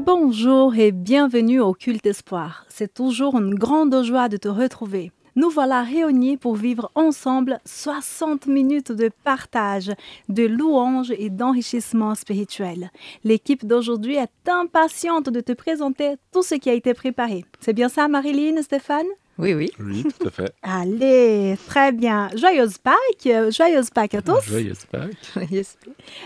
Bonjour et bienvenue au Culte Espoir. C'est toujours une grande joie de te retrouver. Nous voilà réunis pour vivre ensemble 60 minutes de partage, de louanges et d'enrichissement spirituel. L'équipe d'aujourd'hui est impatiente de te présenter tout ce qui a été préparé. C'est bien ça, Marilyn, Stéphane? Oui, oui. Oui, tout à fait. Allez, très bien. Joyeuse Pâques à tous. Joyeuse Pâques.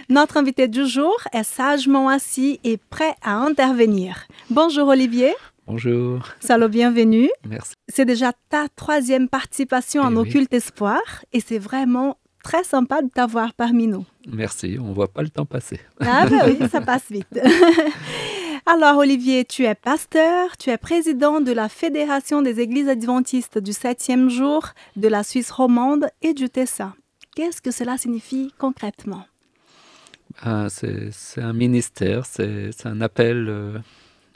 Notre invité du jour est sagement assis et prêt à intervenir. Bonjour Olivier. Bonjour. Salut, bienvenue. Merci. C'est déjà ta 3e participation à nos Cultes Espoir et c'est vraiment très sympa de t'avoir parmi nous. Merci, on ne voit pas le temps passer. Ah ben oui, ça passe vite. Alors Olivier, tu es pasteur, tu es président de la Fédération des Églises adventistes du 7e jour, de la Suisse romande et du Tessa. Qu'est-ce que cela signifie concrètement? C'est un ministère, c'est un appel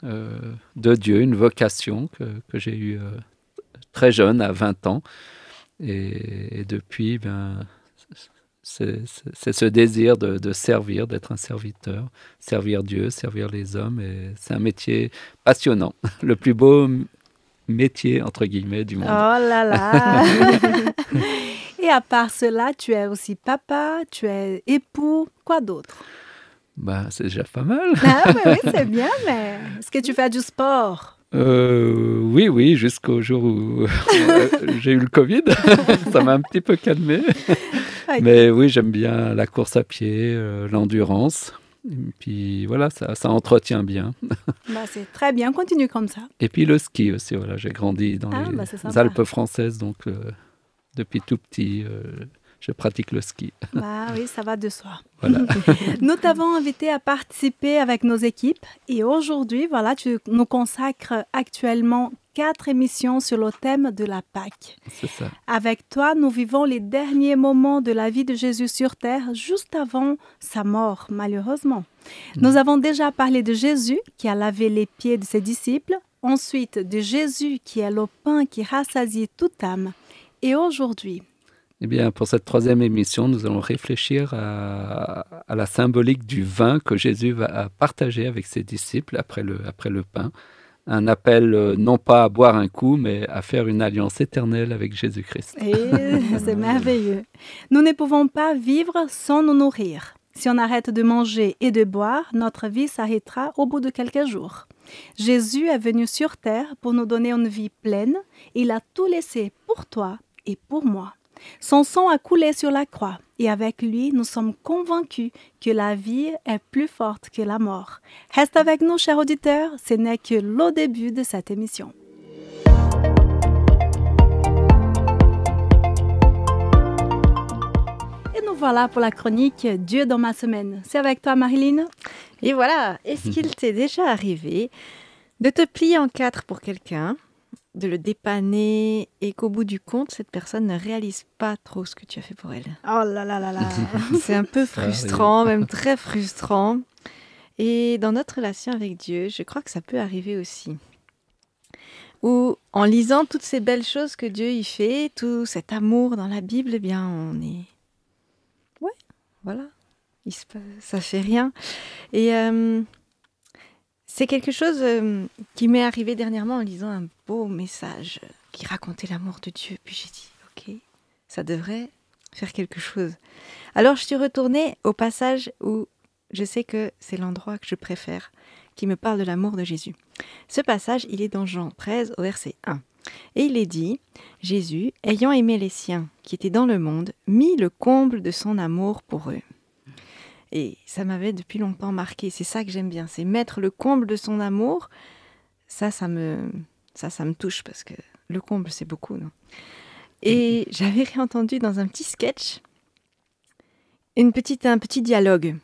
de Dieu, une vocation que j'ai eue très jeune, à 20 ans. Et depuis, c'est ce désir de servir, d'être un serviteur, servir Dieu, servir les hommes. Et c'est un métier passionnant, le plus beau métier, entre guillemets, du monde. Oh là là. Et à part cela, tu es aussi papa, tu es époux, quoi d'autre? C'est déjà pas mal. Ah oui, c'est bien, mais est-ce que tu fais du sport? Oui, jusqu'au jour où j'ai eu le Covid. Ça m'a un petit peu calmé. Okay. Mais oui, j'aime bien la course à pied, l'endurance. Et puis voilà, ça entretient bien. C'est très bien, continue comme ça. Et puis le ski aussi, voilà, j'ai grandi dans les Alpes françaises, donc depuis tout petit, je pratique le ski. Oui, ça va de soi. Voilà. Nous t'avons invité à participer avec nos équipes et aujourd'hui, voilà, tu nous consacres actuellement 4 émissions sur le thème de la Pâque. C'est ça. Avec toi, nous vivons les derniers moments de la vie de Jésus sur terre, juste avant sa mort, malheureusement. Nous avons déjà parlé de Jésus qui a lavé les pieds de ses disciples, ensuite de Jésus qui est le pain qui rassasie toute âme. Et aujourd'hui, eh bien, pour cette 3e émission, nous allons réfléchir à la symbolique du vin que Jésus va partager avec ses disciples après le pain. Un appel non pas à boire un coup, mais à faire une alliance éternelle avec Jésus-Christ. Et c'est merveilleux. Nous ne pouvons pas vivre sans nous nourrir. Si on arrête de manger et de boire, notre vie s'arrêtera au bout de quelques jours. Jésus est venu sur terre pour nous donner une vie pleine. Il a tout laissé pour toi et pour moi. Son sang a coulé sur la croix et avec lui, nous sommes convaincus que la vie est plus forte que la mort. Reste avec nous, chers auditeurs, ce n'est que le début de cette émission. Et nous voilà pour la chronique Dieu dans ma semaine. C'est avec toi, Marilyn. Et voilà, est-ce qu'il t'est déjà arrivé de te plier en 4 pour quelqu'un, de le dépanner et qu'au bout du compte, cette personne ne réalise pas trop ce que tu as fait pour elle? Oh là là là là. C'est un peu frustrant, même très frustrant. Et dans notre relation avec Dieu, je crois que ça peut arriver aussi. Ou en lisant toutes ces belles choses que Dieu y fait, tout cet amour dans la Bible, eh bien on est... Ouais, voilà, ça fait rien. Et... c'est quelque chose qui m'est arrivé dernièrement en lisant un beau message qui racontait l'amour de Dieu. Puis j'ai dit, ok, ça devrait faire quelque chose. Alors je suis retournée au passage où je sais que c'est l'endroit que je préfère, qui me parle de l'amour de Jésus. Ce passage, il est dans Jean 13 au verset 1. Et il est dit, Jésus, ayant aimé les siens qui étaient dans le monde, mit le comble de son amour pour eux. Et ça m'avait depuis longtemps marqué. C'est ça que j'aime bien, c'est mettre le comble de son amour. Ça me touche parce que le comble, c'est beaucoup, non? Et j'avais réentendu dans un petit sketch un petit dialogue.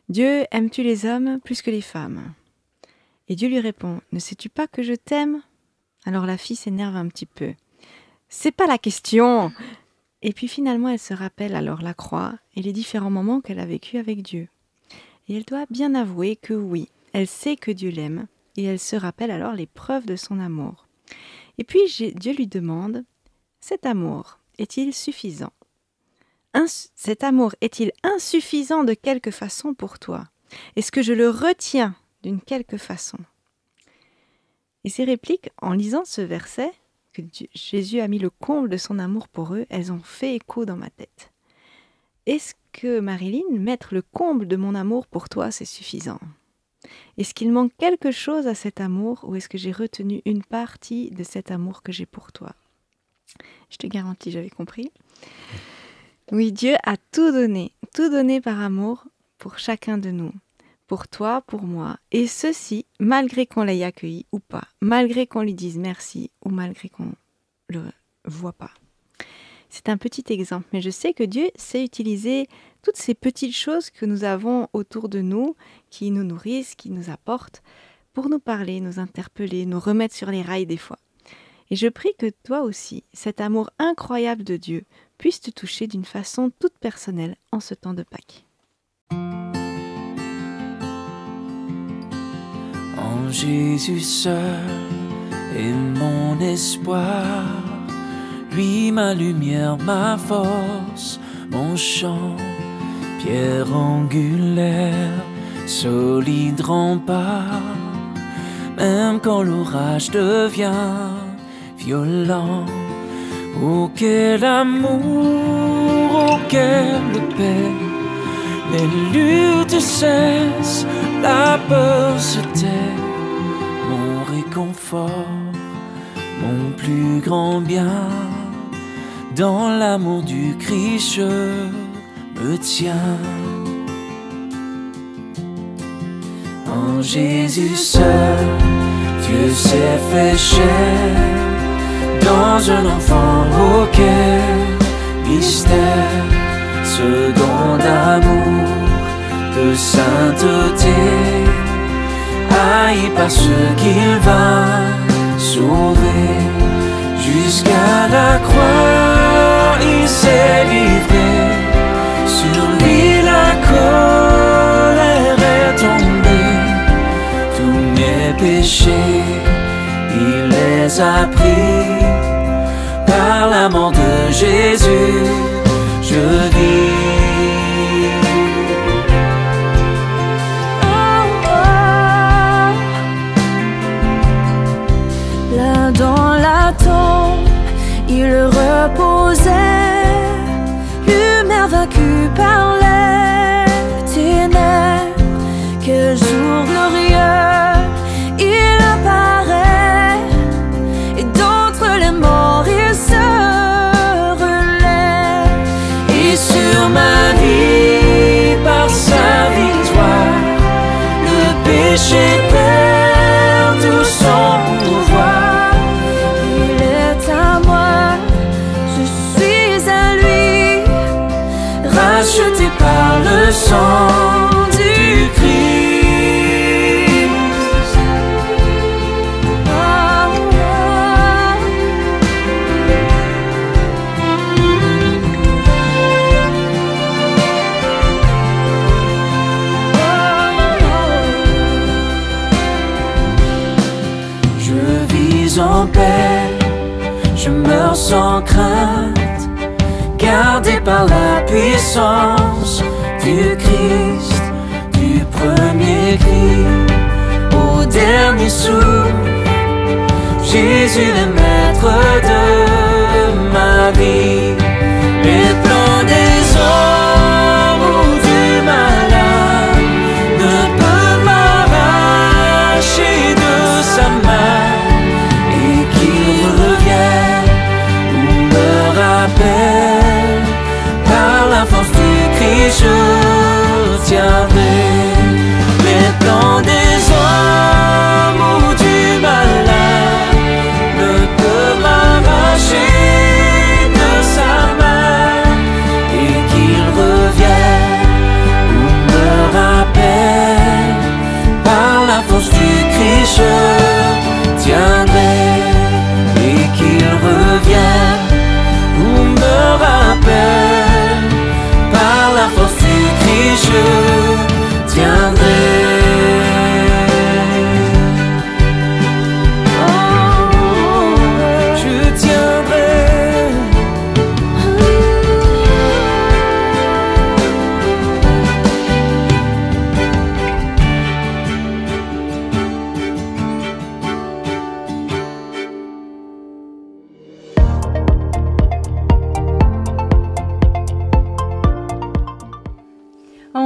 Dieu, aimes-tu les hommes plus que les femmes? Et Dieu lui répond, ne sais-tu pas que je t'aime? Alors la fille s'énerve un petit peu. C'est pas la question. Et puis finalement, elle se rappelle alors la croix et les différents moments qu'elle a vécus avec Dieu. Et elle doit bien avouer que oui, elle sait que Dieu l'aime et elle se rappelle alors les preuves de son amour. Et puis Dieu lui demande, cet amour est-il suffisant? Cet amour est-il insuffisant de quelque façon pour toi? Est-ce que je le retiens d'une quelque façon. Et ces répliques, en lisant ce verset, que Jésus a mis le comble de son amour pour eux, elles ont fait écho dans ma tête. Est-ce que, Marilyn, mettre le comble de mon amour pour toi, c'est suffisant? Est-ce qu'il manque quelque chose à cet amour ou est-ce que j'ai retenu une partie de cet amour que j'ai pour toi? Je te garantis, j'avais compris. Oui, Dieu a tout donné par amour pour chacun de nous. Pour toi, pour moi, et ceci, malgré qu'on l'ait accueilli ou pas, malgré qu'on lui dise merci ou malgré qu'on le voit pas. C'est un petit exemple, mais je sais que Dieu sait utiliser toutes ces petites choses que nous avons autour de nous, qui nous nourrissent, qui nous apportent, pour nous parler, nous interpeller, nous remettre sur les rails des fois. Et je prie que toi aussi, cet amour incroyable de Dieu, puisse te toucher d'une façon toute personnelle en ce temps de Pâques. En Jésus seul est mon espoir, lui ma lumière, ma force, mon chant, pierre angulaire, solide rempart, même quand l'orage devient violent. Oh quel amour, oh quelle paix, les luttes cessent, la peur se tait, mon réconfort, mon plus grand bien, dans l'amour du Christ je me tiens. En Jésus seul, Dieu s'est fait chair, dans un enfant auquel mystère, ce don d'amour, de sainteté, haï par ceux qu'il va sauver. Jusqu'à la croix, il s'est livré, sur lui la colère est tombée. Tous mes péchés, il les a pris, par la mort de Jésus, je vis. Là dans la tombe, il reposait, lumière vaincue par les ténèbres. Quel jour glorieux, il apparaît, et d'entre les morts il se relève. Et sur ma vie, par sa victoire, le péché perd tout son pouvoir. Il est à moi, je suis à lui, racheté par le sang du Christ. En paix, je meurs sans crainte, gardé par la puissance du Christ, du premier cri au dernier souffle. Jésus le maître de ma vie, les plans des hommes ou du malade ne peuvent m'arracher de sa main. Par la force du Christ je tiendrai. Les plans des hommes ou du malade ne peuvent m'arracher de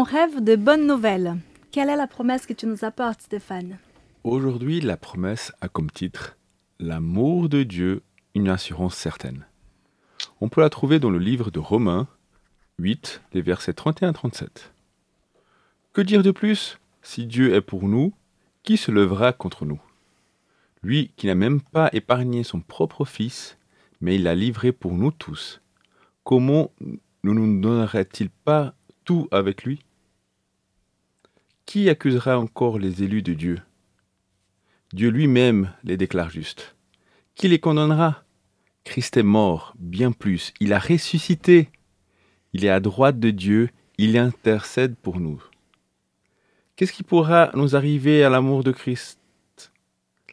On rêve de bonnes nouvelles. Quelle est la promesse que tu nous apportes, Stéphane? Aujourd'hui, la promesse a comme titre « L'amour de Dieu, une assurance certaine ». On peut la trouver dans le livre de Romains 8, les versets 31-37. Que dire de plus? Si Dieu est pour nous, qui se lèvera contre nous? Lui qui n'a même pas épargné son propre Fils, mais il l'a livré pour nous tous. Comment ne nous donnerait-il pas tout avec lui? Qui accusera encore les élus de Dieu? Dieu lui-même les déclare justes. Qui les condamnera? Christ est mort, bien plus, il a ressuscité. Il est à droite de Dieu, il intercède pour nous. Qu'est-ce qui pourra nous arriver à l'amour de Christ?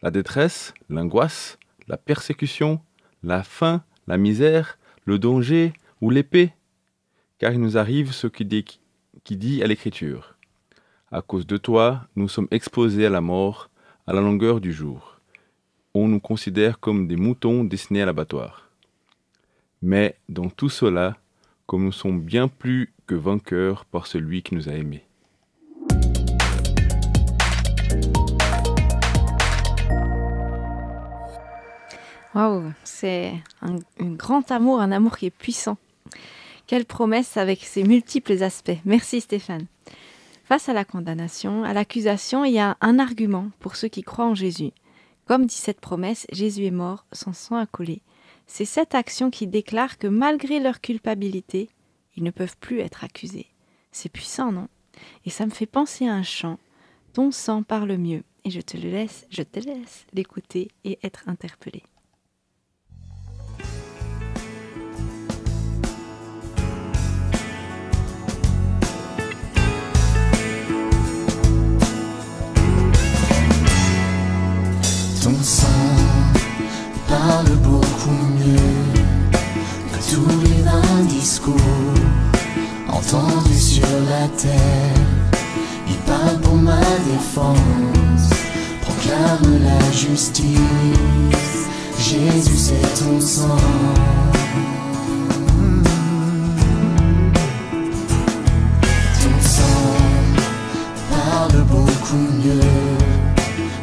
La détresse, l'angoisse, la persécution, la faim, la misère, le danger ou l'épée? Car il nous arrive ce qui dit à l'Écriture. À cause de toi, nous sommes exposés à la mort à la longueur du jour. On nous considère comme des moutons destinés à l'abattoir. Mais dans tout cela, comme nous sommes bien plus que vainqueurs par celui qui nous a aimés. Waouh, c'est un grand amour, un amour qui est puissant. Quelle promesse avec ses multiples aspects. Merci Stéphane. Face à la condamnation, à l'accusation, il y a un argument pour ceux qui croient en Jésus. Comme dit cette promesse, Jésus est mort, son sang a coulé. C'est cette action qui déclare que malgré leur culpabilité, ils ne peuvent plus être accusés. C'est puissant, non? Et ça me fait penser à un chant. Ton sang parle mieux. Et je te laisse l'écouter et être interpellé. Ton sang parle beaucoup mieux que tous les vains discours entendus sur la terre. Il parle pour ma défense, proclame la justice. Jésus, c'est ton sang. Ton sang parle beaucoup mieux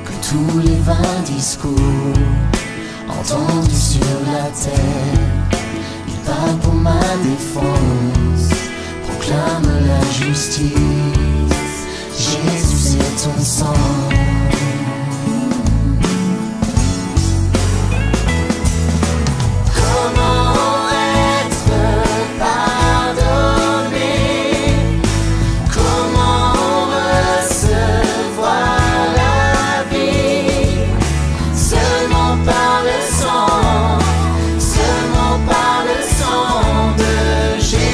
que tous les vains discours entendus sur la terre. Il parle pour ma défense, proclame la justice. Jésus, c'est ton sang. Comment être pardonné? Comment recevoir la vie? Seulement par le sang, seulement par le sang de Jésus.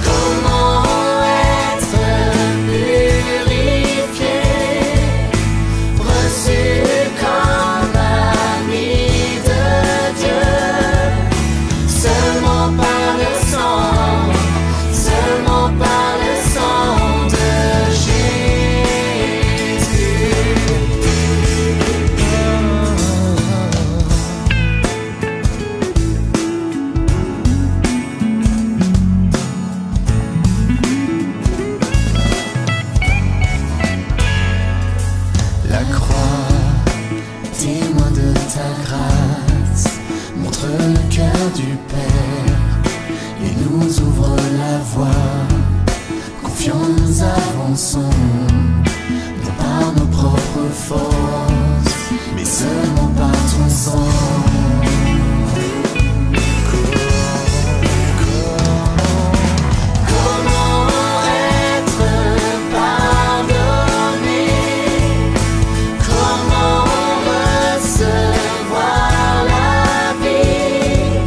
Comment être purifié, reçu comme ami de Dieu? Seulement par le sang, seulement par le sang de Jésus. La croix, témoin de ta grâce, montre le cœur du Père et nous ouvre la voie. Confiants nous avançons, non par nos propres forces, mais seulement par ton sang. Comment être pardonné? Comment recevoir la vie?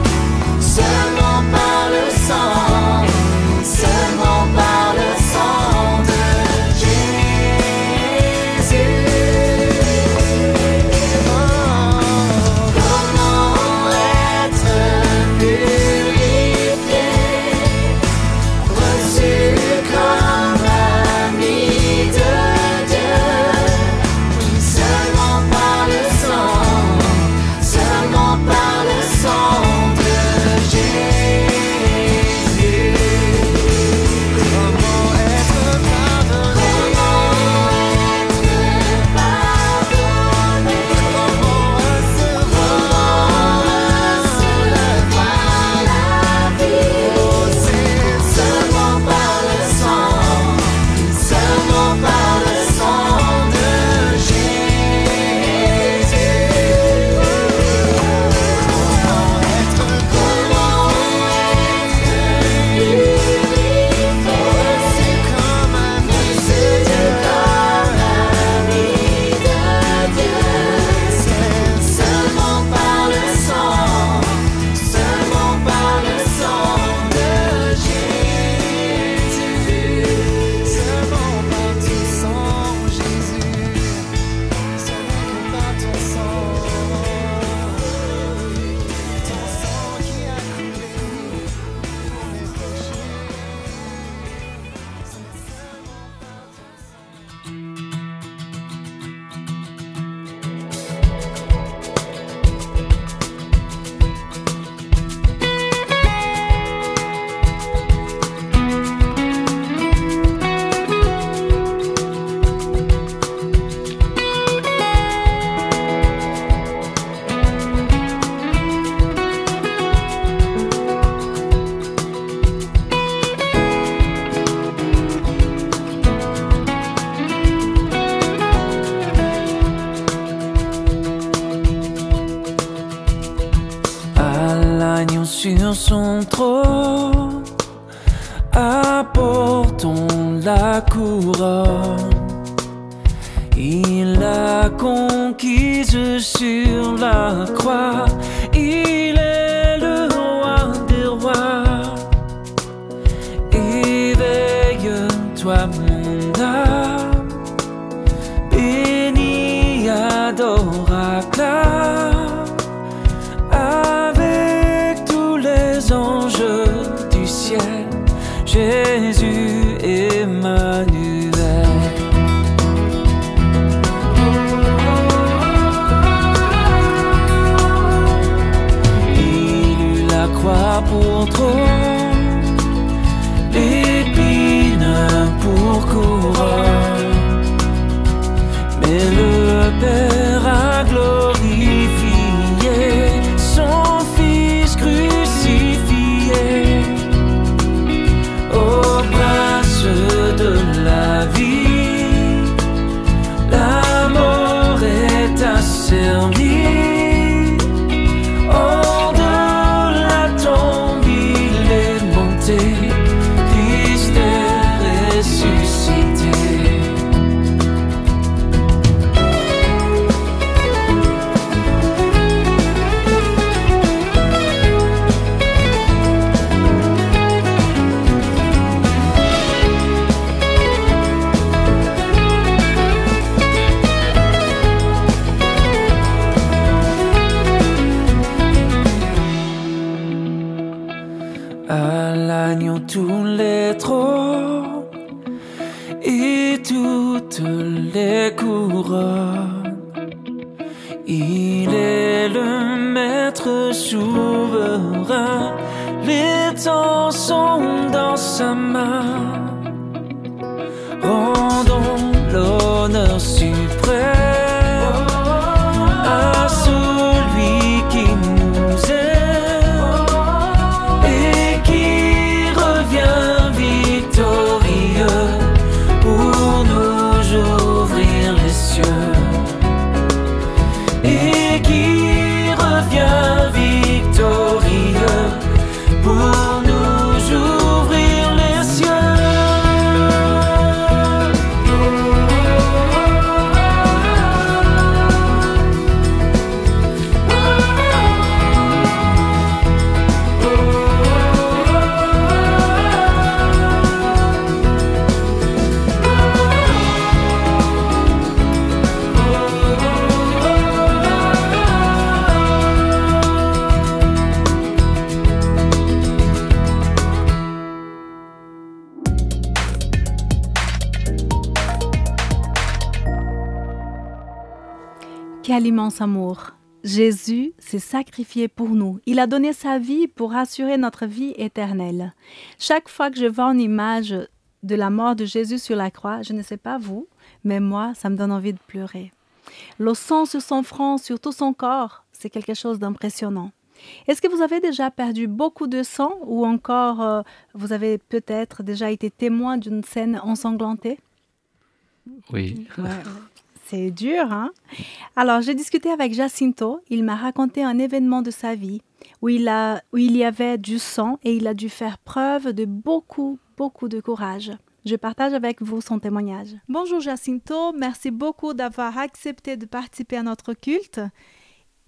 sur son trône, apportons la couronne. Il l'a conquise sur la croix, il est le roi des rois. Éveille-toi mon âme, bénis, adore, acclame, avec tous les anges du ciel, Jésus Emmanuel. Pour trône, l'épine pour couronne, mais le Père a glorifié son Fils crucifié. Au prince de la vie, la mort est asservie. Christ est ressuscité. À l'agneau tous les trônes et toutes les couronnes. Il est le maître souverain, les temps sont dans sa main. Rendons l'honneur suprême à celui qui nous aime et qui revient victorieux pour nous ouvrir les cieux. Et qui revient victorieux pour nous ouvrir les cieux. Quel immense amour! Jésus s'est sacrifié pour nous. Il a donné sa vie pour assurer notre vie éternelle. Chaque fois que je vois une image de la mort de Jésus sur la croix, je ne sais pas vous, mais moi, ça me donne envie de pleurer. Le sang sur son front, sur tout son corps, c'est quelque chose d'impressionnant. Est-ce que vous avez déjà perdu beaucoup de sang ou encore vous avez peut-être déjà été témoin d'une scène ensanglantée? Oui. Ouais. C'est dur, hein? Alors, j'ai discuté avec Jacinto. Il m'a raconté un événement de sa vie où il y avait du sang et il a dû faire preuve de beaucoup de courage. Je partage avec vous son témoignage. Bonjour Jacinto, merci beaucoup d'avoir accepté de participer à notre culte.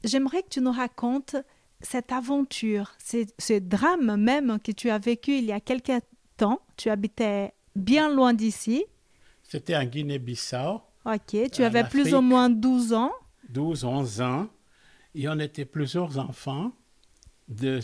J'aimerais que tu nous racontes cette aventure, ce drame même que tu as vécu il y a quelque temps. Tu habitais bien loin d'ici. C'était en Guinée-Bissau. Ok, tu avais plus ou moins 12 ans. 12-11 ans. Et on était plusieurs enfants de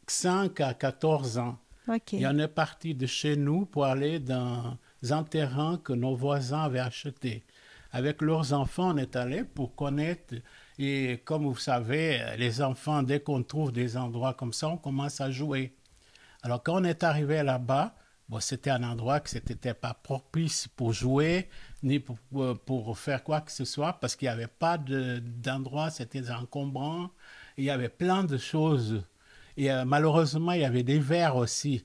5 à 14 ans. Okay. Et on est parti de chez nous pour aller dans un terrain que nos voisins avaient acheté. Avec leurs enfants, on est allé pour connaître. Et comme vous savez, les enfants, dès qu'on trouve des endroits comme ça, on commence à jouer. Alors quand on est arrivé là-bas, c'était un endroit que ce n'était pas propice pour jouer, ni pour faire quoi que ce soit, parce qu'il n'y avait pas d'endroit, c'était encombrant. Il y avait plein de choses. Et malheureusement, il y avait des verres aussi.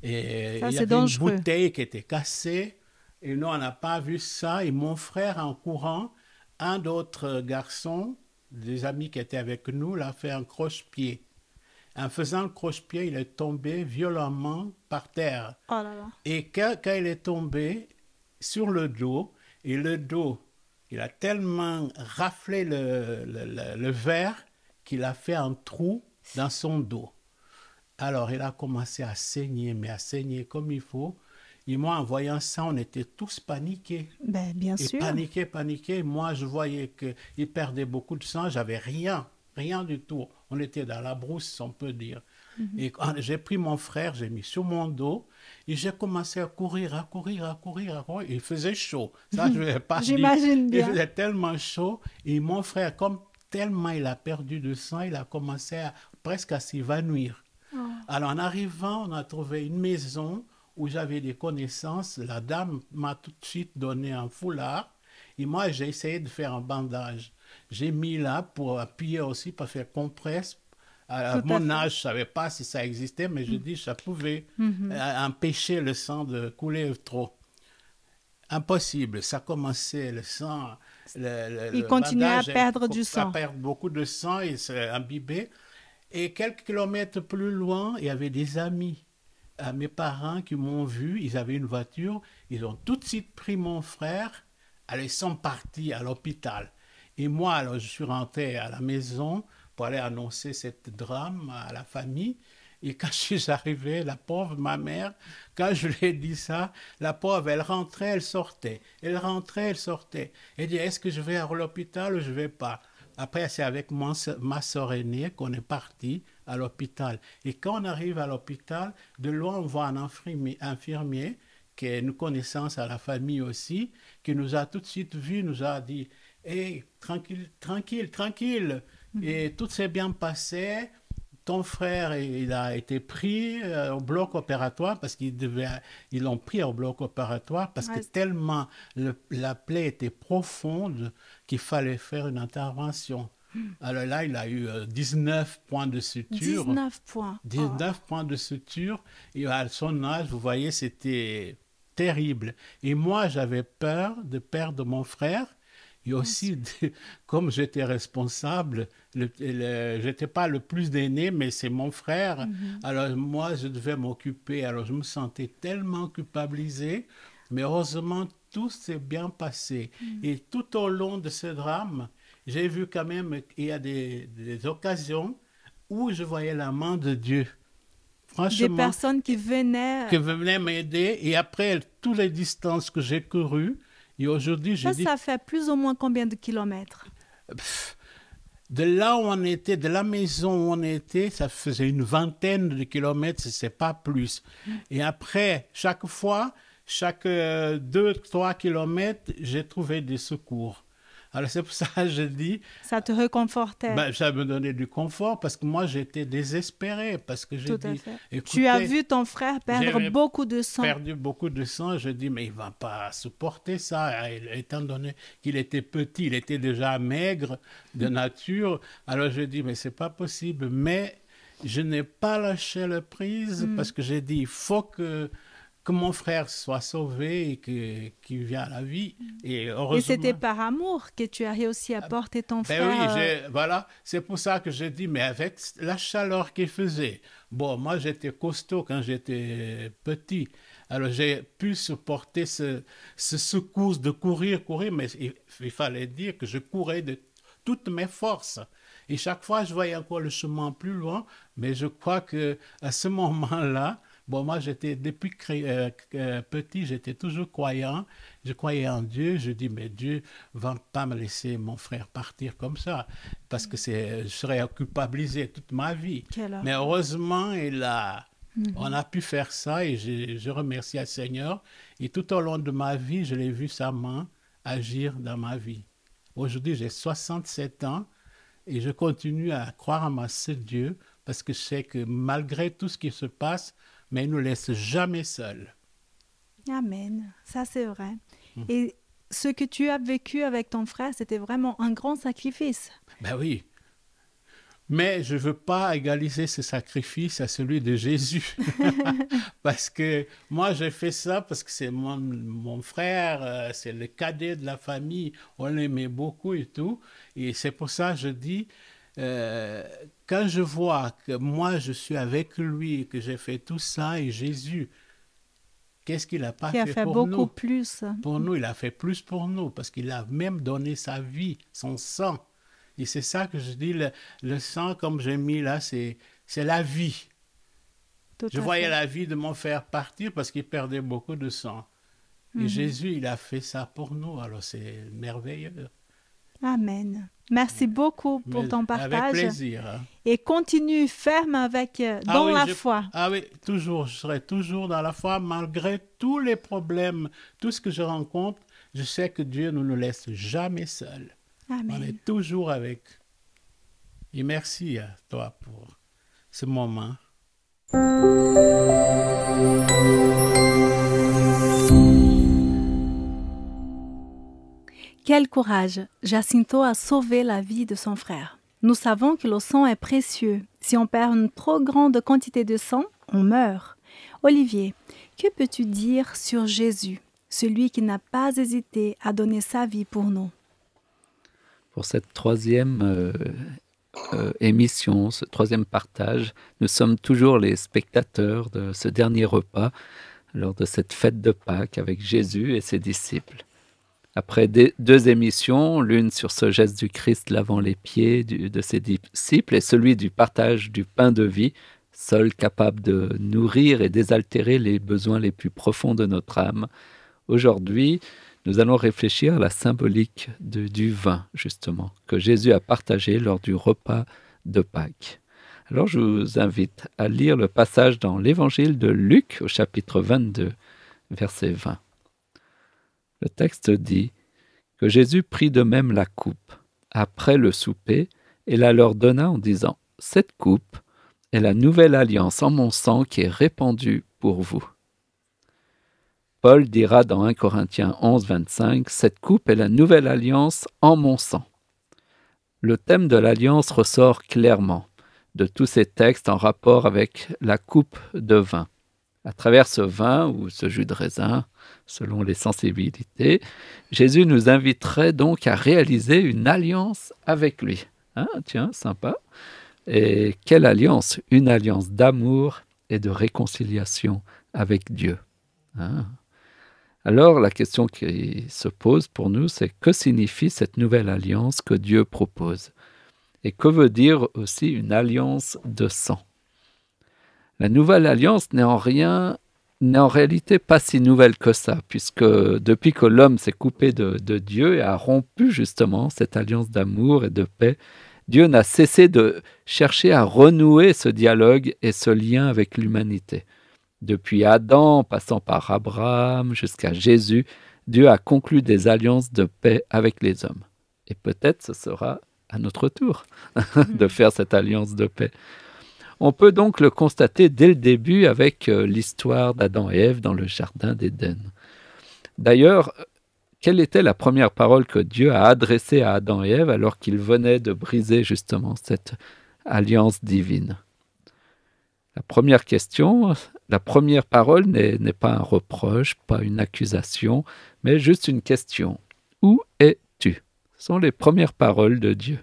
Et ça, il y avait dangereux. Une bouteille qui était cassée. Et nous, on n'a pas vu ça. Et mon frère, en courant, un d'autres garçons, des amis qui étaient avec nous, l'a fait un croche-pied. En faisant le croche-pied, il est tombé violemment par terre. Oh là là. Et quand il est tombé sur le dos, et le dos, il a tellement raflé le verre qu'il a fait un trou dans son dos. Alors, il a commencé à saigner, mais à saigner comme il faut. Et moi, en voyant ça, on était tous paniqués. Ben, bien Et sûr. paniqués. Moi, je voyais qu'il perdait beaucoup de sang. J'avais rien du tout. On était dans la brousse, on peut dire. Et quand j'ai pris mon frère, j'ai mis sur mon dos et j'ai commencé à courir. Il faisait chaud. Ça, je ne vais pas dire. J'imagine bien. Il faisait tellement chaud. Et mon frère, comme tellement il a perdu de sang, il a commencé presque à s'évanouir. Alors, en arrivant, on a trouvé une maison où j'avais des connaissances. La dame m'a tout de suite donné un foulard. Et moi, j'ai essayé de faire un bandage. J'ai mis là pour appuyer aussi, pour faire compresse. À mon âge, je ne savais pas si ça existait, mais je dis que ça pouvait empêcher le sang de couler trop. Impossible. Ça commençait, le sang... Il continuait à perdre du sang. À perdre beaucoup de sang, il s'est imbibé. Et quelques kilomètres plus loin, il y avait des amis à mes parents qui m'ont vu. Ils avaient une voiture. Ils ont tout de suite pris mon frère. Alors, ils sont partis à l'hôpital. Et moi, alors, je suis rentré à la maison pour aller annoncer cette drame à la famille. Et quand je suis arrivé, la pauvre, ma mère, quand je lui ai dit ça, la pauvre, elle rentrait, elle sortait. Elle rentrait, elle sortait. Elle dit, est-ce que je vais à l'hôpital ou je ne vais pas? Après, c'est avec ma soeur aînée qu'on est parti à l'hôpital. Et quand on arrive à l'hôpital, de loin, on voit un infirmier qui est une connaissance à la famille aussi, qui nous a tout de suite vus, nous a dit « Hey, tranquille. Et tout s'est bien passé. Ton frère, il a été pris au bloc opératoire parce ils l'ont pris au bloc opératoire parce que tellement la plaie était profonde qu'il fallait faire une intervention. Alors là, il a eu 19 points de suture. 19 points. 19 points de suture. Et à son âge, vous voyez, c'était terrible. Et moi, j'avais peur de perdre mon frère. Et aussi, comme j'étais responsable, je n'étais pas le plus aîné, mais c'est mon frère. Alors moi, je devais m'occuper. Alors je me sentais tellement culpabilisé. Mais heureusement, tout s'est bien passé. Et tout au long de ce drame, j'ai vu quand même qu'il y a des occasions où je voyais la main de Dieu. Franchement, des personnes qui venaient m'aider. Et après toutes les distances que j'ai courues, et aujourd'hui, ça fait plus ou moins combien de kilomètres? De là où on était, de la maison où on était, ça faisait une vingtaine de kilomètres, c'est pas plus. Et après, chaque fois, chaque 2-3 kilomètres, j'ai trouvé des secours. Alors c'est pour ça que je dis... Ça te réconfortait. Ça me donnait du confort parce que moi j'étais désespéré. Parce que j'ai dit, écoutez, tu as vu ton frère perdre beaucoup de sang. Perdu beaucoup de sang. Je dis, mais il ne va pas supporter ça. Étant donné qu'il était petit, il était déjà maigre de nature. Alors je dis, mais ce n'est pas possible. Mais je n'ai pas lâché la prise parce que j'ai dit, il faut que mon frère soit sauvé et qu'il vienne à la vie. Et c'était par amour que tu as réussi à porter ton frère. Oui, voilà. C'est pour ça que j'ai dit, mais avec la chaleur qu'il faisait. Bon, moi, j'étais costaud quand j'étais petit. Alors, j'ai pu supporter ce secousse de courir, mais il fallait dire que je courais de toutes mes forces. Et chaque fois, je voyais encore le chemin plus loin, mais je crois qu'à ce moment-là, bon, moi, depuis petit, j'étais toujours croyant. Je croyais en Dieu. Je dis, mais Dieu ne va pas me laisser mon frère partir comme ça, parce que je serais culpabilisé toute ma vie. Mais heureusement, on a pu faire ça et je remercie le Seigneur. Et tout au long de ma vie, je l'ai vu sa main agir dans ma vie. Aujourd'hui, j'ai 67 ans et je continue à croire en ma seul Dieu parce que je sais que malgré tout ce qui se passe, mais il ne nous laisse jamais seuls. Amen, ça c'est vrai. Et ce que tu as vécu avec ton frère, c'était vraiment un grand sacrifice. Ben oui. Mais je ne veux pas égaliser ce sacrifice à celui de Jésus. Parce que moi, j'ai fait ça parce que c'est mon frère, c'est le cadet de la famille, on l'aimait beaucoup et tout. Et c'est pour ça que je dis, quand je vois que moi, je suis avec lui, que j'ai fait tout ça, et Jésus, qu'est-ce qu'il n'a pas Qui a fait fait pour beaucoup nous? plus. Pour nous, il a fait plus pour nous, parce qu'il a même donné sa vie, son sang. Et c'est ça que je dis, le sang, comme j'ai mis là, c'est la vie. Tout Je à voyais fait. la vie de mon frère partir parce qu'il perdait beaucoup de sang. Et Jésus, il a fait ça pour nous, alors c'est merveilleux. Amen. Merci beaucoup pour ton Avec partage. plaisir. Hein. Et continue ferme avec dans oui, la foi. Ah oui, toujours. Je serai toujours dans la foi, malgré tous les problèmes, tout ce que je rencontre. Je sais que Dieu ne nous laisse jamais seuls. On Amen. est toujours avec. Et merci à toi pour ce moment. Quel courage! Jacinto a sauvé la vie de son frère. Nous savons que le sang est précieux. Si on perd une trop grande quantité de sang, on meurt. Olivier, que peux-tu dire sur Jésus, celui qui n'a pas hésité à donner sa vie pour nous? Pour cette troisième émission, ce troisième partage, nous sommes toujours les spectateurs de ce dernier repas lors de cette fête de Pâques avec Jésus et ses disciples. Après deux émissions, l'une sur ce geste du Christ lavant les pieds de ses disciples et celui du partage du pain de vie, seul capable de nourrir et désaltérer les besoins les plus profonds de notre âme. Aujourd'hui, nous allons réfléchir à la symbolique du vin, justement, que Jésus a partagé lors du repas de Pâques. Alors je vous invite à lire le passage dans l'évangile de Luc au chapitre 22, verset 20. Le texte dit que Jésus prit de même la coupe après le souper et la leur donna en disant « Cette coupe est la nouvelle alliance en mon sang qui est répandue pour vous. » Paul dira dans 1 Corinthiens 11, 25 « Cette coupe est la nouvelle alliance en mon sang. » Le thème de l'alliance ressort clairement de tous ces textes en rapport avec la coupe de vin. À travers ce vin ou ce jus de raisin, selon les sensibilités, Jésus nous inviterait donc à réaliser une alliance avec lui. Tiens, sympa. Et quelle alliance? Une alliance d'amour et de réconciliation avec Dieu. Alors, la question qui se pose pour nous, c'est que signifie cette nouvelle alliance que Dieu propose? Et que veut dire aussi une alliance de sang? La nouvelle alliance n'est en réalité pas si nouvelle que ça, puisque depuis que l'homme s'est coupé de Dieu et a rompu justement cette alliance d'amour et de paix, Dieu n'a cessé de chercher à renouer ce dialogue et ce lien avec l'humanité. Depuis Adam, passant par Abraham jusqu'à Jésus, Dieu a conclu des alliances de paix avec les hommes. Et peut-être ce sera à notre tour de faire cette alliance de paix. On peut donc le constater dès le début avec l'histoire d'Adam et Ève dans le jardin d'Éden. D'ailleurs, quelle était la première parole que Dieu a adressée à Adam et Ève alors qu'ils venaient de briser justement cette alliance divine? La première question, la première parole n'est pas un reproche, pas une accusation, mais juste une question. Où es-tu? Ce sont les premières paroles de Dieu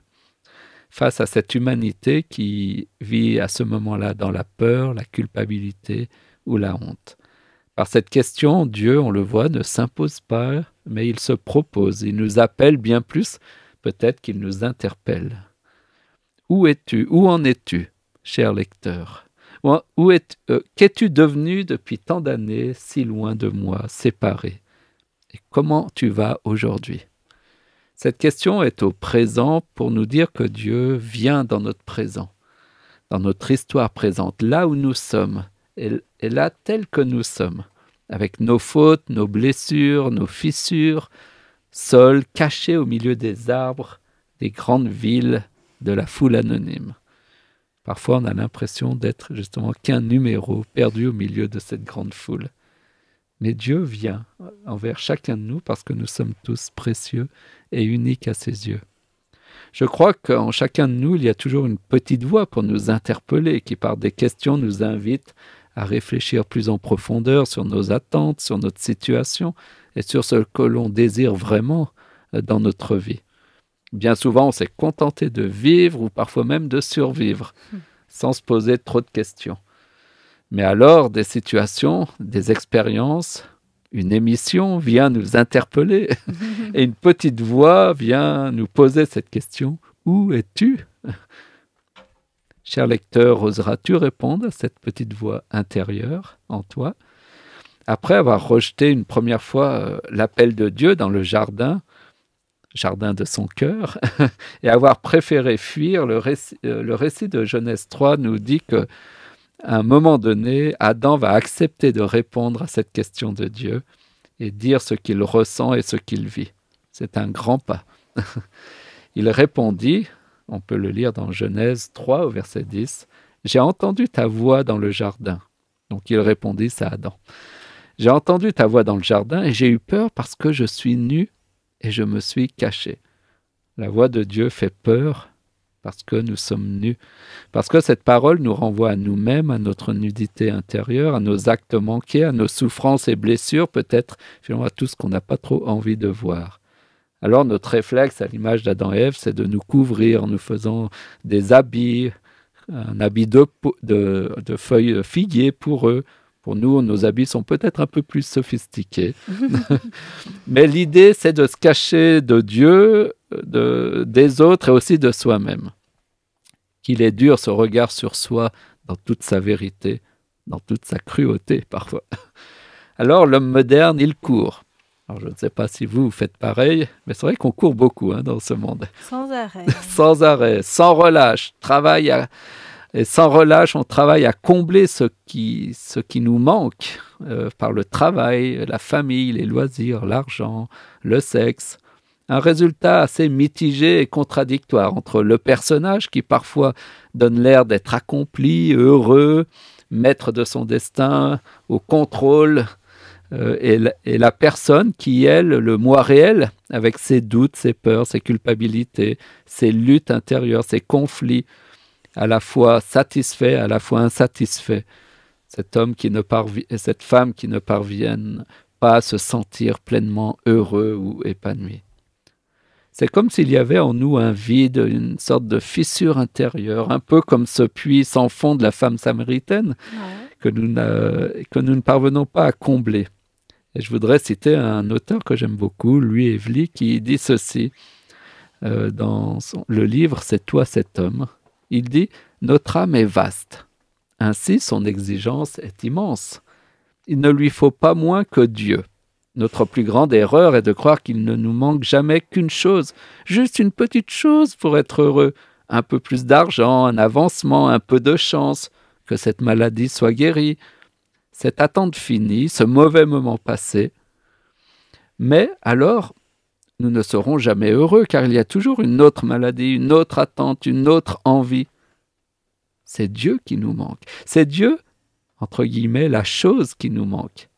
face à cette humanité qui vit à ce moment-là dans la peur, la culpabilité ou la honte. Par cette question, Dieu, on le voit, ne s'impose pas, mais il se propose. Il nous appelle bien plus, peut-être qu'il nous interpelle. Où es-tu? Où en es-tu, cher lecteur? Qu'es-tu devenu depuis tant d'années, si loin de moi, séparé? Et comment tu vas aujourd'hui? Cette question est au présent pour nous dire que Dieu vient dans notre présent, dans notre histoire présente, là où nous sommes, et là tel que nous sommes, avec nos fautes, nos blessures, nos fissures, seuls, cachés au milieu des arbres, des grandes villes, de la foule anonyme. Parfois, on a l'impression d'être justement qu'un numéro perdu au milieu de cette grande foule. Mais Dieu vient envers chacun de nous parce que nous sommes tous précieux et uniques à ses yeux. Je crois qu'en chacun de nous, il y a toujours une petite voix pour nous interpeller, qui par des questions nous invite à réfléchir plus en profondeur sur nos attentes, sur notre situation et sur ce que l'on désire vraiment dans notre vie. Bien souvent, on s'est contenté de vivre ou parfois même de survivre, sans se poser trop de questions. Mais alors, des situations, des expériences, une émission vient nous interpeller et une petite voix vient nous poser cette question. Où es-tu ? Cher lecteur, oseras-tu répondre à cette petite voix intérieure en toi ? Après avoir rejeté une première fois l'appel de Dieu dans le jardin de son cœur, et avoir préféré fuir, le récit de Genèse 3 nous dit que à un moment donné, Adam va accepter de répondre à cette question de Dieu et dire ce qu'il ressent et ce qu'il vit. C'est un grand pas. Il répondit, on peut le lire dans Genèse 3 au verset 10, « J'ai entendu ta voix dans le jardin. » Donc il répondit ça à Adam. « J'ai entendu ta voix dans le jardin et j'ai eu peur parce que je suis nu et je me suis caché. » La voix de Dieu fait peur parce que nous sommes nus, parce que cette parole nous renvoie à nous-mêmes, à notre nudité intérieure, à nos actes manqués, à nos souffrances et blessures, peut-être finalement à tout ce qu'on n'a pas trop envie de voir. Alors notre réflexe, à l'image d'Adam et Ève, c'est de nous couvrir en nous faisant des habits, un habit de feuilles figuier pour eux. Pour nous, nos habits sont peut-être un peu plus sophistiqués. Mais l'idée, c'est de se cacher de Dieu, des autres et aussi de soi-même. Qu'il est dur ce regard sur soi dans toute sa vérité, dans toute sa cruauté parfois. Alors l'homme moderne, il court. Alors je ne sais pas si vous faites pareil, mais c'est vrai qu'on court beaucoup dans ce monde. Sans arrêt. Sans arrêt, sans relâche. Et sans relâche, on travaille à combler ce qui nous manque par le travail, la famille, les loisirs, l'argent, le sexe. Un résultat assez mitigé et contradictoire entre le personnage qui parfois donne l'air d'être accompli, heureux, maître de son destin, au contrôle, et la personne qui, elle, le moi réel, avec ses doutes, ses peurs, ses culpabilités, ses luttes intérieures, ses conflits, à la fois satisfait, à la fois insatisfait. Cet homme et cette femme qui ne parviennent pas à se sentir pleinement heureux ou épanouis. C'est comme s'il y avait en nous un vide, une sorte de fissure intérieure, un peu comme ce puits sans fond de la femme samaritaine que nous ne parvenons pas à combler. Et je voudrais citer un auteur que j'aime beaucoup, Louis Evely, qui dit ceci dans le livre « C'est toi cet homme ». Il dit « Notre âme est vaste, ainsi son exigence est immense. Il ne lui faut pas moins que Dieu. Notre plus grande erreur est de croire qu'il ne nous manque jamais qu'une chose, juste une petite chose pour être heureux, un peu plus d'argent, un avancement, un peu de chance, que cette maladie soit guérie. Cette attente finie, ce mauvais moment passé. Mais alors, nous ne serons jamais heureux, car il y a toujours une autre maladie, une autre attente, une autre envie. C'est Dieu qui nous manque. C'est Dieu, entre guillemets, la chose qui nous manque.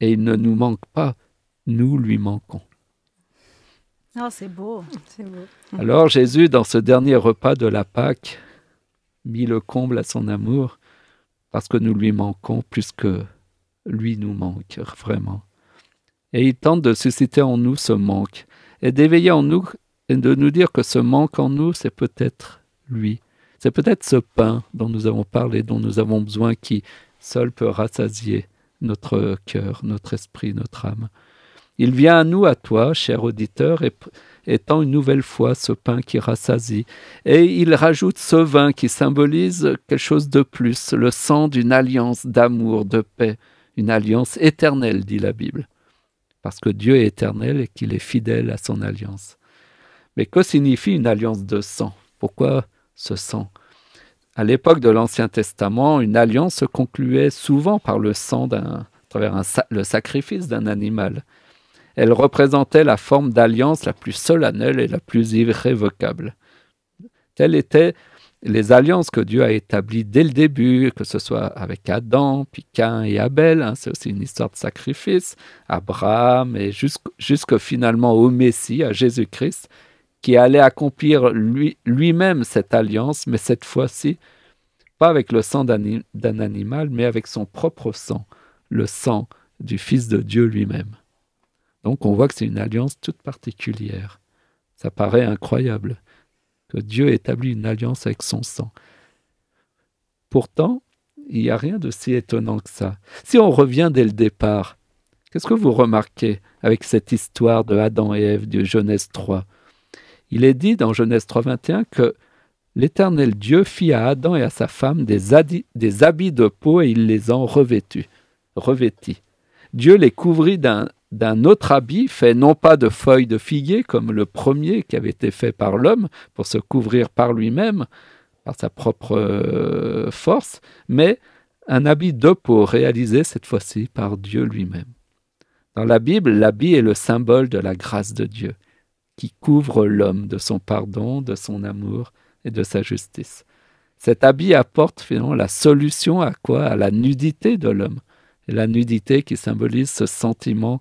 Et il ne nous manque pas, nous lui manquons. Oh, c'est beau. C'est beau. Alors Jésus, dans ce dernier repas de la Pâque, mit le comble à son amour, parce que nous lui manquons plus que lui nous manque, vraiment. Et il tente de susciter en nous ce manque, et d'éveiller en nous, et de nous dire que ce manque en nous, c'est peut-être lui. C'est peut-être ce pain dont nous avons parlé, dont nous avons besoin, qui seul peut rassasier notre cœur, notre esprit, notre âme. Il vient à nous, à toi, cher auditeur, et tend une nouvelle fois ce pain qui rassasie. Et il rajoute ce vin qui symbolise quelque chose de plus, le sang d'une alliance d'amour, de paix, une alliance éternelle, dit la Bible. Parce que Dieu est éternel et qu'il est fidèle à son alliance. Mais que signifie une alliance de sang ? Pourquoi ce sang ? À l'époque de l'Ancien Testament, une alliance se concluait souvent par le sang à travers le sacrifice d'un animal. Elle représentait la forme d'alliance la plus solennelle et la plus irrévocable. Telles étaient les alliances que Dieu a établies dès le début, que ce soit avec Adam, puis Caïn et Abel, c'est aussi une histoire de sacrifice, Abraham, et jusqu'au finalement au Messie, à Jésus-Christ, qui allait accomplir lui-même cette alliance, mais cette fois-ci, pas avec le sang d'un animal, mais avec son propre sang, le sang du Fils de Dieu lui-même. Donc on voit que c'est une alliance toute particulière. Ça paraît incroyable que Dieu établit une alliance avec son sang. Pourtant, il n'y a rien de si étonnant que ça. Si on revient dès le départ, qu'est-ce que vous remarquez avec cette histoire de Adam et Ève de Genèse 3 ? Il est dit dans Genèse 3,21 que l'Éternel Dieu fit à Adam et à sa femme des habits de peau et il les en revêtit. Dieu les couvrit d'un autre habit fait non pas de feuilles de figuier comme le premier qui avait été fait par l'homme pour se couvrir par lui-même, par sa propre force, mais un habit de peau réalisé cette fois-ci par Dieu lui-même. Dans la Bible, l'habit est le symbole de la grâce de Dieu qui couvre l'homme de son pardon, de son amour et de sa justice. Cet habit apporte finalement la solution à quoi ? À la nudité de l'homme. Et la nudité qui symbolise ce sentiment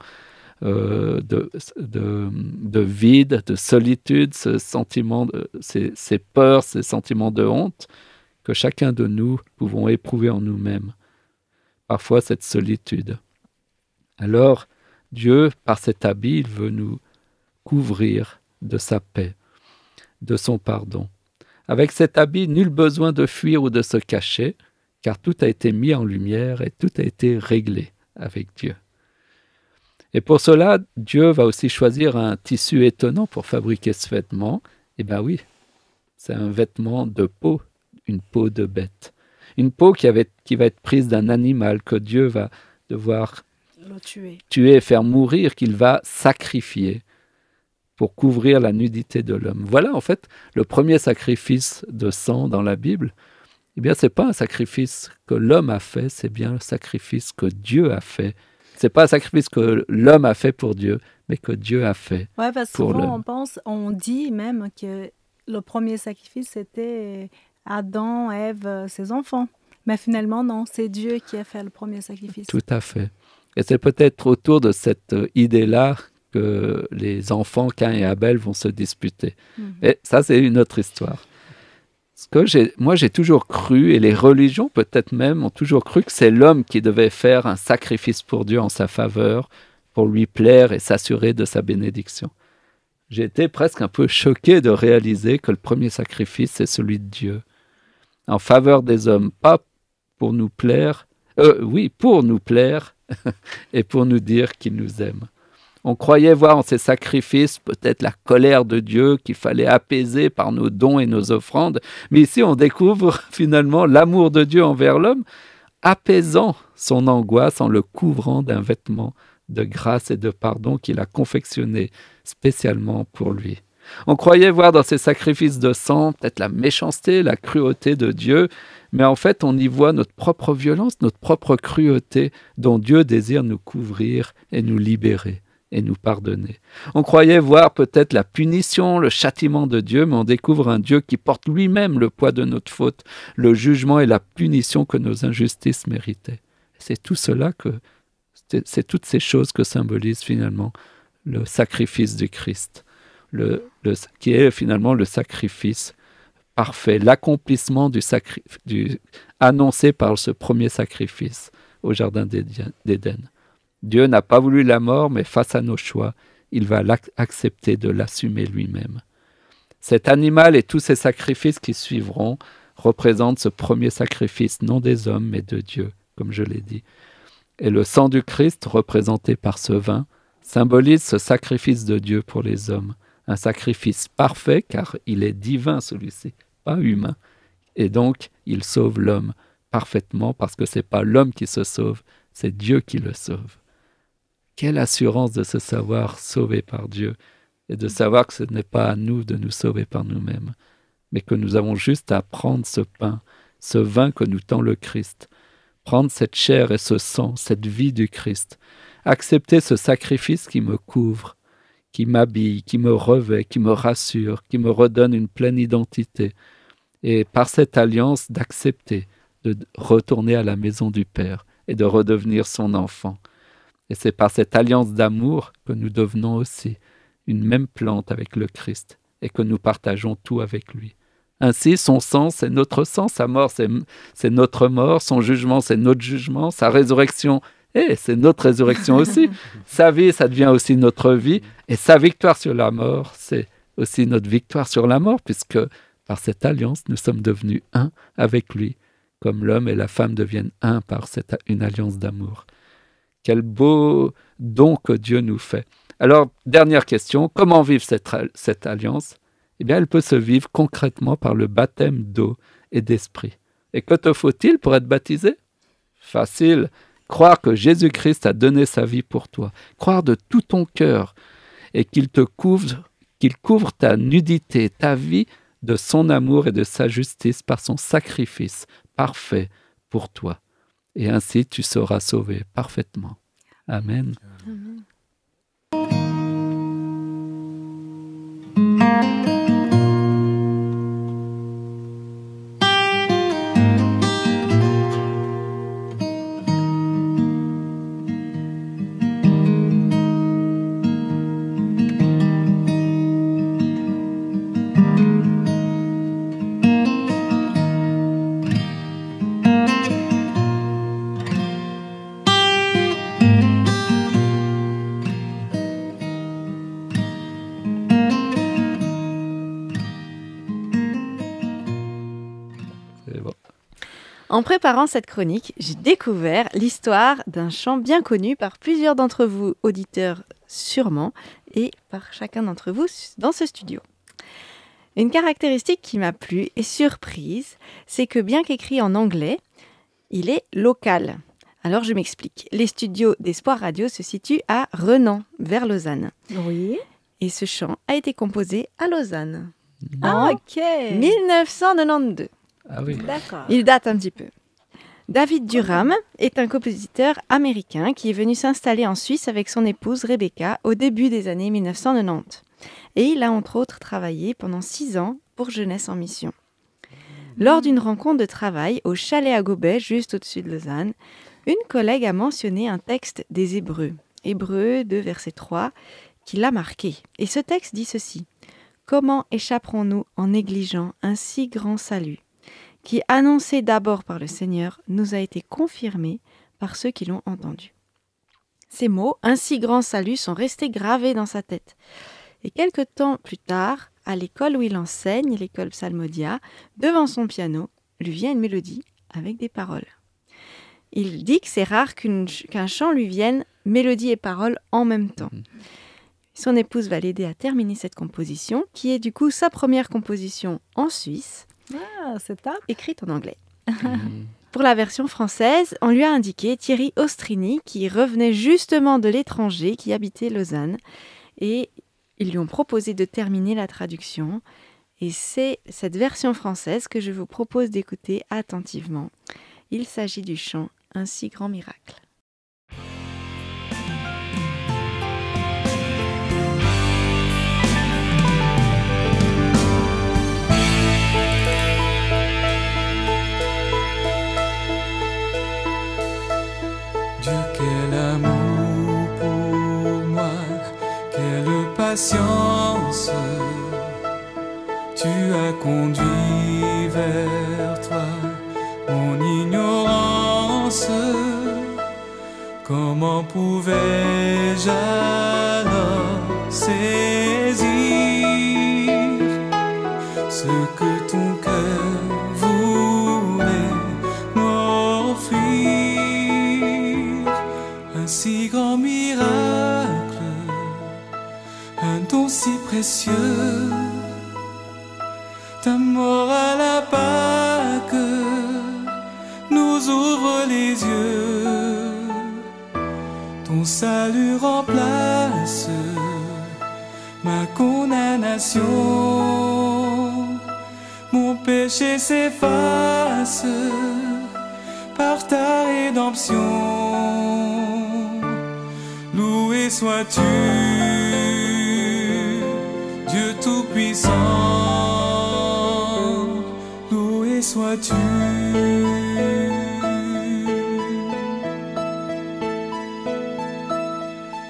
de vide, de solitude, ce sentiment, ces peurs, ces sentiments de honte que chacun de nous pouvons éprouver en nous-mêmes. Parfois cette solitude. Alors, Dieu, par cet habit, il veut nous couvrir de sa paix, de son pardon. Avec cet habit, nul besoin de fuir ou de se cacher, car tout a été mis en lumière et tout a été réglé avec Dieu. Et pour cela, Dieu va aussi choisir un tissu étonnant pour fabriquer ce vêtement. Eh bien oui, c'est un vêtement de peau, une peau de bête. Une peau qui va être prise d'un animal que Dieu va devoir tuer et faire mourir, qu'il va sacrifier pour couvrir la nudité de l'homme. Voilà en fait le premier sacrifice de sang dans la Bible. Eh bien, ce n'est pas un sacrifice que l'homme a fait, c'est bien le sacrifice que Dieu a fait. Ce n'est pas un sacrifice que l'homme a fait pour Dieu, mais que Dieu a fait pour l'homme. Oui, parce que souvent on dit même que le premier sacrifice, c'était Adam, Ève, ses enfants. Mais finalement, non, c'est Dieu qui a fait le premier sacrifice. Tout à fait. Et c'est peut-être autour de cette idée-là que les enfants, Caïn et Abel, vont se disputer. Et ça, c'est une autre histoire. Moi, j'ai toujours cru, et les religions peut-être même ont toujours cru que c'est l'homme qui devait faire un sacrifice pour Dieu en sa faveur, pour lui plaire et s'assurer de sa bénédiction. J'ai été presque un peu choqué de réaliser que le premier sacrifice, c'est celui de Dieu, en faveur des hommes, pas pour nous plaire, pour nous plaire et pour nous dire qu'il nous aime. On croyait voir en ces sacrifices peut-être la colère de Dieu qu'il fallait apaiser par nos dons et nos offrandes. Mais ici, on découvre finalement l'amour de Dieu envers l'homme, apaisant son angoisse en le couvrant d'un vêtement de grâce et de pardon qu'il a confectionné spécialement pour lui. On croyait voir dans ces sacrifices de sang peut-être la méchanceté, la cruauté de Dieu, mais en fait, on y voit notre propre violence, notre propre cruauté dont Dieu désire nous couvrir et nous libérer et nous pardonner. On croyait voir peut-être la punition, le châtiment de Dieu, mais on découvre un Dieu qui porte lui-même le poids de notre faute, le jugement et la punition que nos injustices méritaient. C'est tout cela c'est toutes ces choses que symbolise finalement le sacrifice du Christ, qui est finalement le sacrifice parfait, l'accomplissement annoncé par ce premier sacrifice au Jardin d'Éden. Dieu n'a pas voulu la mort, mais face à nos choix, il va accepter de l'assumer lui-même. Cet animal et tous ces sacrifices qui suivront représentent ce premier sacrifice, non des hommes, mais de Dieu, comme je l'ai dit. Et le sang du Christ, représenté par ce vin, symbolise ce sacrifice de Dieu pour les hommes. Un sacrifice parfait, car il est divin celui-ci, pas humain. Et donc, il sauve l'homme parfaitement, parce que ce n'est pas l'homme qui se sauve, c'est Dieu qui le sauve. Quelle assurance de se savoir sauvé par Dieu et de savoir que ce n'est pas à nous de nous sauver par nous-mêmes, mais que nous avons juste à prendre ce pain, ce vin que nous tend le Christ, prendre cette chair et ce sang, cette vie du Christ, accepter ce sacrifice qui me couvre, qui m'habille, qui me revêt, qui me rassure, qui me redonne une pleine identité, et par cette alliance d'accepter de retourner à la maison du Père et de redevenir son enfant. Et c'est par cette alliance d'amour que nous devenons aussi une même plante avec le Christ et que nous partageons tout avec lui. Ainsi, son sang, c'est notre sang, sa mort, c'est notre mort, son jugement, c'est notre jugement, sa résurrection, c'est notre résurrection aussi. Sa vie, ça devient aussi notre vie, et sa victoire sur la mort, c'est aussi notre victoire sur la mort, puisque par cette alliance, nous sommes devenus un avec lui, comme l'homme et la femme deviennent un par une alliance d'amour. Quel beau don que Dieu nous fait. Alors, dernière question, comment vivre cette alliance? Eh bien, elle peut se vivre concrètement par le baptême d'eau et d'esprit. Et que te faut-il pour être baptisé? Facile. Croire que Jésus-Christ a donné sa vie pour toi. Croire de tout ton cœur et qu'il couvre ta nudité, ta vie de son amour et de sa justice par son sacrifice parfait pour toi. Et ainsi, tu seras sauvé parfaitement. Amen. Amen. En préparant cette chronique, j'ai découvert l'histoire d'un chant bien connu par plusieurs d'entre vous, auditeurs sûrement, et par chacun d'entre vous dans ce studio. Une caractéristique qui m'a plu et surprise, c'est que bien qu'écrit en anglais, il est local. Alors je m'explique. Les studios d'Espoir Radio se situent à Renan, vers Lausanne. Oui. Et ce chant a été composé à Lausanne. Ah, ok. 1992. Ah oui. D'accord. Il date un petit peu. David Durham est un compositeur américain qui est venu s'installer en Suisse avec son épouse Rebecca au début des années 1990. Et il a entre autres travaillé pendant 6 ans pour Jeunesse en Mission. Lors d'une rencontre de travail au chalet à Gobet, juste au-dessus de Lausanne, une collègue a mentionné un texte des Hébreux, Hébreux 2, verset 3, qui l'a marqué. Et ce texte dit ceci: « Comment échapperons-nous en négligeant un si grand salut qui, annoncé d'abord par le Seigneur, nous a été confirmé par ceux qui l'ont entendu. » Ces mots, un si grand salut, sont restés gravés dans sa tête. Et quelque temps plus tard, à l'école où il enseigne, l'école Psalmodia, devant son piano, lui vient une mélodie avec des paroles. Il dit que c'est rare qu'un chant lui vienne mélodie et paroles en même temps. Son épouse va l'aider à terminer cette composition, qui est du coup sa première composition en Suisse, Ah, c'est top. écrite en anglais. Pour la version française, on lui a indiqué Thierry Ostrini, qui revenait justement de l'étranger, qui habitait Lausanne, et ils lui ont proposé de terminer la traduction. Et c'est cette version française que je vous propose d'écouter attentivement. Il s'agit du chant « Un si grand miracle ». Dieu, quel amour pour moi, quelle patience, tu as conduit vers toi mon ignorance. Comment pouvais-je alors saisir ce que ton cœur voulait m'offrir? Un si grand miracle, un don si précieux, ta mort à la Pâque nous ouvre les yeux. Ton salut remplace ma condamnation, mon péché s'efface par ta rédemption. Loué sois-tu, Dieu Tout-Puissant, loué sois-tu.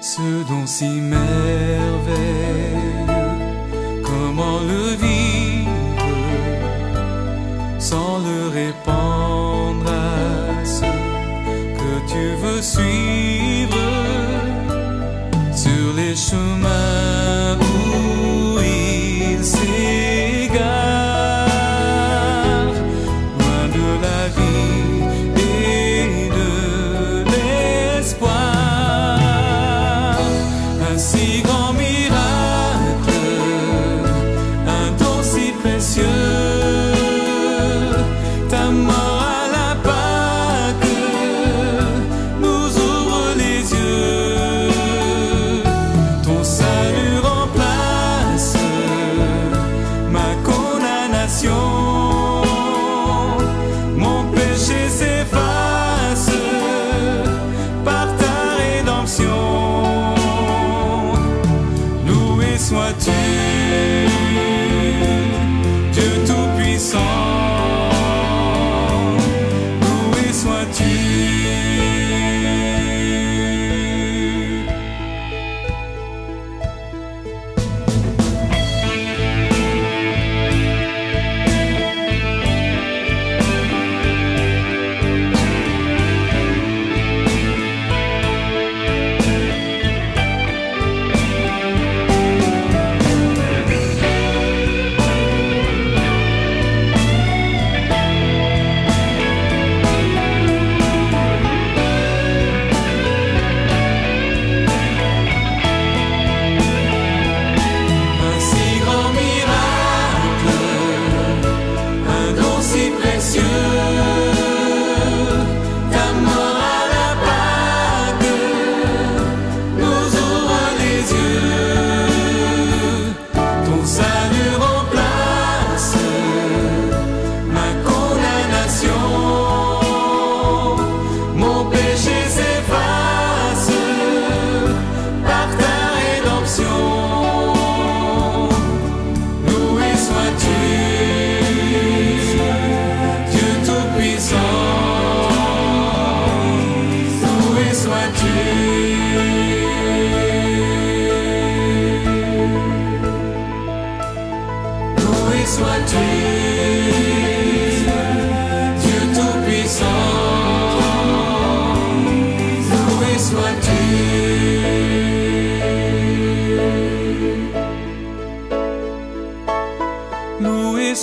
Ce don si merveilleux, comment le vivre sans le répandre à ceux que tu veux suivre sur les chemins où il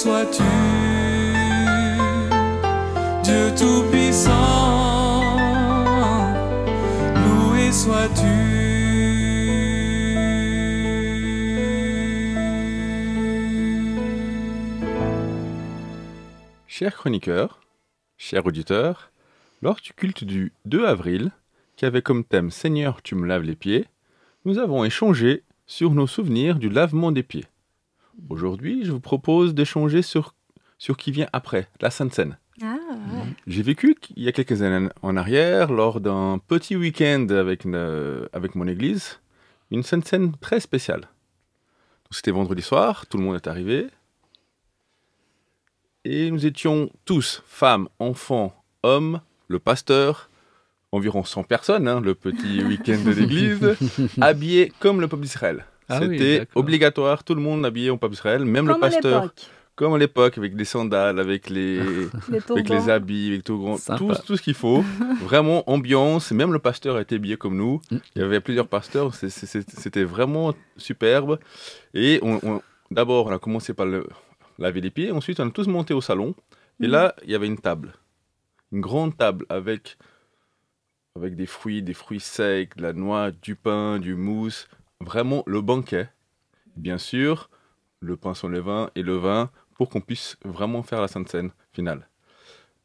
sois-tu, Dieu Tout-Puissant, loué sois-tu. Chers chroniqueurs, chers auditeurs, lors du culte du 2 avril, qui avait comme thème « Seigneur, tu me laves les pieds », nous avons échangé sur nos souvenirs du lavement des pieds. Aujourd'hui, je vous propose d'échanger sur qui vient après, la Sainte Seine. Ah, ouais. J'ai vécu il y a quelques années en arrière, lors d'un petit week-end avec mon église, une Sainte Seine très spéciale. C'était vendredi soir, tout le monde est arrivé. Et nous étions tous, femmes, enfants, hommes, le pasteur, environ 100 personnes, le petit week-end de l'église, habillés comme le peuple d'Israël. C'était obligatoire, tout le monde habillé en peuple d'Israël, même Comme le pasteur. à l'époque. Comme à l'époque, avec des sandales, avec les habits, avec tout ce qu'il faut. Vraiment ambiance, même le pasteur était habillé comme nous. Il y avait plusieurs pasteurs, c'était vraiment superbe. Et d'abord, on a commencé par laver les pieds. Ensuite, on a tous monté au salon. Et là, il y avait une table. Une grande table avec des fruits secs, de la noix, du pain, du mousse. Vraiment le banquet. Bien sûr, le pain sans levain et le vin pour qu'on puisse vraiment faire la Sainte Seine finale.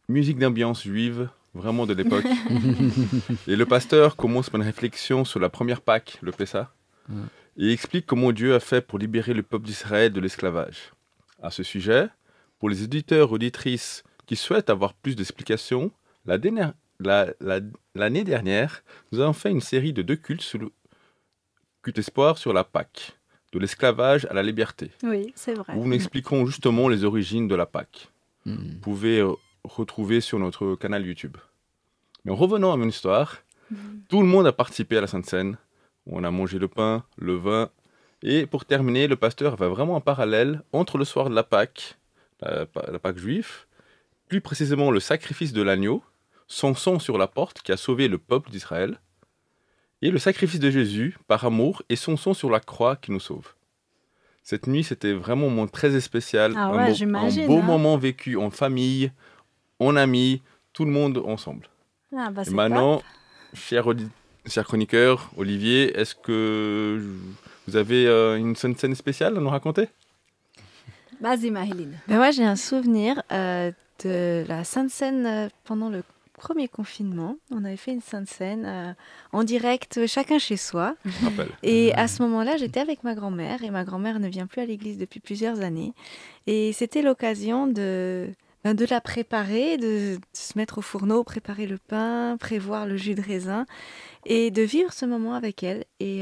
Musique d'ambiance juive, vraiment de l'époque. Et le pasteur commence par une réflexion sur la première Pâque, le Pessah. Et explique comment Dieu a fait pour libérer le peuple d'Israël de l'esclavage. À ce sujet, pour les auditeurs et auditrices qui souhaitent avoir plus d'explications, l'année dernière, nous avons fait une série de 2 cultes sur le culte espoir sur la Pâque, de l'esclavage à la liberté. Oui, c'est vrai. Où nous expliquons justement les origines de la Pâque. Vous pouvez retrouver sur notre canal YouTube. Mais en revenant à mon histoire, tout le monde a participé à la Sainte Seine. On a mangé le pain, le vin. Et pour terminer, le pasteur va vraiment en parallèle entre le soir de la Pâque, la Pâque juive, plus précisément le sacrifice de l'agneau, son sang sur la porte qui a sauvé le peuple d'Israël, et le sacrifice de Jésus par amour et son sang sur la croix qui nous sauve. Cette nuit, c'était vraiment un moment très spécial, un beau moment vécu en famille, en amis, tout le monde ensemble. Ah, bah, et maintenant, cher chroniqueur, Olivier, est-ce que vous avez une scène spéciale à nous raconter? Vas-y, Marilyn. Ben moi, j'ai un souvenir de la Sainte Seine pendant le premier confinement. On avait fait une Sainte Seine en direct, chacun chez soi. Et à ce moment-là, j'étais avec ma grand-mère. Et ma grand-mère ne vient plus à l'église depuis plusieurs années. Et c'était l'occasion de la préparer, de se mettre au fourneau, préparer le pain, prévoir le jus de raisin et de vivre ce moment avec elle. Et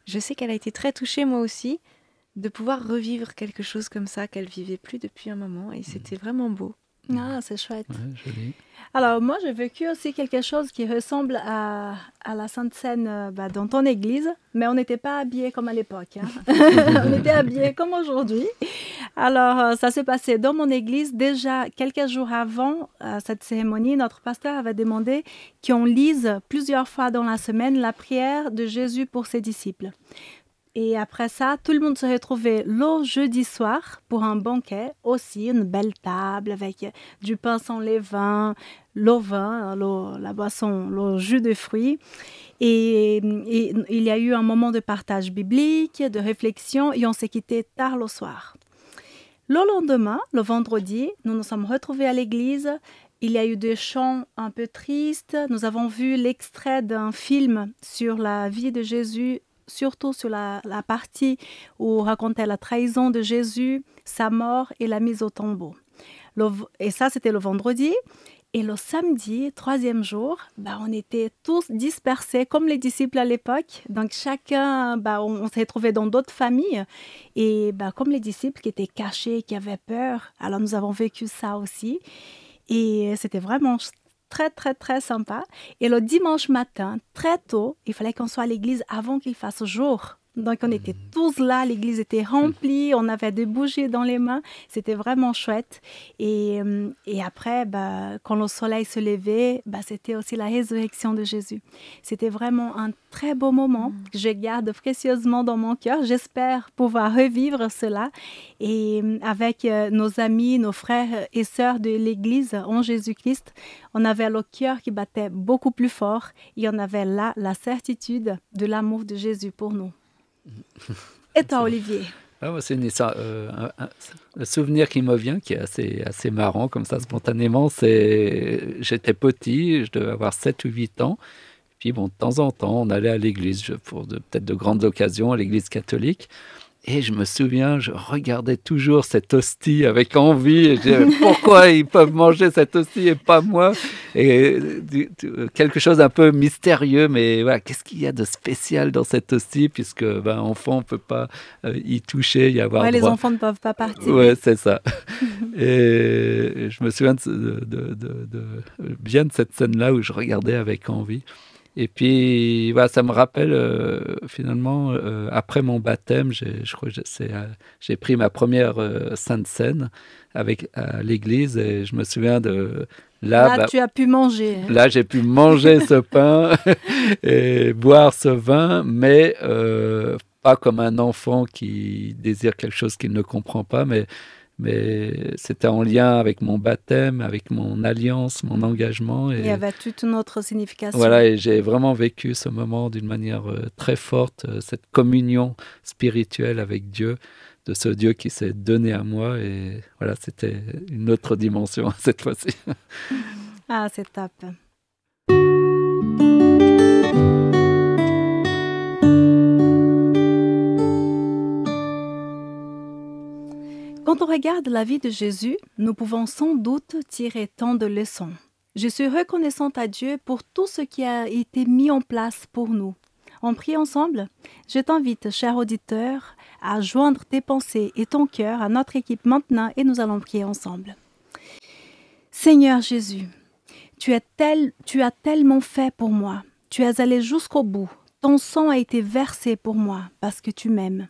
je sais qu'elle a été très touchée, moi aussi, de pouvoir revivre quelque chose comme ça qu'elle vivait plus depuis un moment. Et c'était vraiment beau. Ah, c'est chouette. Ouais, joli. Alors, moi, j'ai vécu aussi quelque chose qui ressemble à la Sainte Seine dans ton église, mais on n'était pas habillés comme à l'époque. On était habillés comme aujourd'hui. Alors, ça s'est passé dans mon église. Déjà, quelques jours avant cette cérémonie, notre pasteur avait demandé qu'on lise plusieurs fois dans la semaine la prière de Jésus pour ses disciples. Et après ça, tout le monde se retrouvait le jeudi soir pour un banquet, aussi une belle table avec du pain sans levain, le vin, la boisson, le jus de fruits. Et il y a eu un moment de partage biblique, de réflexion, et on s'est quitté tard le soir. Le lendemain, le vendredi, nous nous sommes retrouvés à l'église. Il y a eu des chants un peu tristes. Nous avons vu l'extrait d'un film sur la vie de Jésus, surtout sur la partie où on racontait la trahison de Jésus, sa mort et la mise au tombeau. Et ça, c'était le vendredi. Et le samedi, 3e jour, on était tous dispersés comme les disciples à l'époque. Donc chacun, on s'est retrouvés dans d'autres familles. Et comme les disciples qui étaient cachés, qui avaient peur, alors nous avons vécu ça aussi. Et c'était vraiment très, très, très sympa. Et le dimanche matin, très tôt, il fallait qu'on soit à l'église avant qu'il fasse jour Donc, on était tous là, l'église était remplie, on avait des bougies dans les mains. C'était vraiment chouette. Et après, quand le soleil se levait, c'était aussi la résurrection de Jésus. C'était vraiment un très beau moment que je garde précieusement dans mon cœur. J'espère pouvoir revivre cela. Et avec nos amis, nos frères et sœurs de l'église en Jésus-Christ, on avait le cœur qui battait beaucoup plus fort et on avait là la certitude de l'amour de Jésus pour nous. Et toi, Olivier? C'est une histoire, un souvenir qui me vient, qui est assez marrant, comme ça, spontanément. J'étais petit, je devais avoir 7 ou 8 ans. Puis, de temps en temps, on allait à l'église pour peut-être de grandes occasions, à l'église catholique. Et je me souviens, je regardais toujours cette hostie avec envie. Et je disais, pourquoi ils peuvent manger cette hostie et pas moi? Et quelque chose un peu mystérieux, mais voilà, qu'est-ce qu'il y a de spécial dans cette hostie? Puisque, enfant, on ne peut pas y toucher, y avoir droit. Les enfants ne peuvent pas partir. Oui, c'est ça. Et je me souviens bien de cette scène-là où je regardais avec envie. Et puis, ça me rappelle, finalement, après mon baptême, je crois que j'ai pris ma première Sainte Seine à l'église et je me souviens de... Là, tu as pu manger. Là, j'ai pu manger ce pain et boire ce vin, mais pas comme un enfant qui désire quelque chose qu'il ne comprend pas, mais c'était en lien avec mon baptême, avec mon alliance, mon engagement. Il y avait toute une autre signification. Voilà, et j'ai vraiment vécu ce moment d'une manière très forte, cette communion spirituelle avec Dieu, de ce Dieu qui s'est donné à moi. Et voilà, c'était une autre dimension cette fois-ci. Ah, c'est top. Quand on regarde la vie de Jésus, nous pouvons sans doute tirer tant de leçons. Je suis reconnaissante à Dieu pour tout ce qui a été mis en place pour nous. On prie ensemble? Je t'invite, cher auditeur, à joindre tes pensées et ton cœur à notre équipe maintenant et nous allons prier ensemble. Seigneur Jésus, tu as tellement fait pour moi. Tu es allé jusqu'au bout. Ton sang a été versé pour moi parce que tu m'aimes.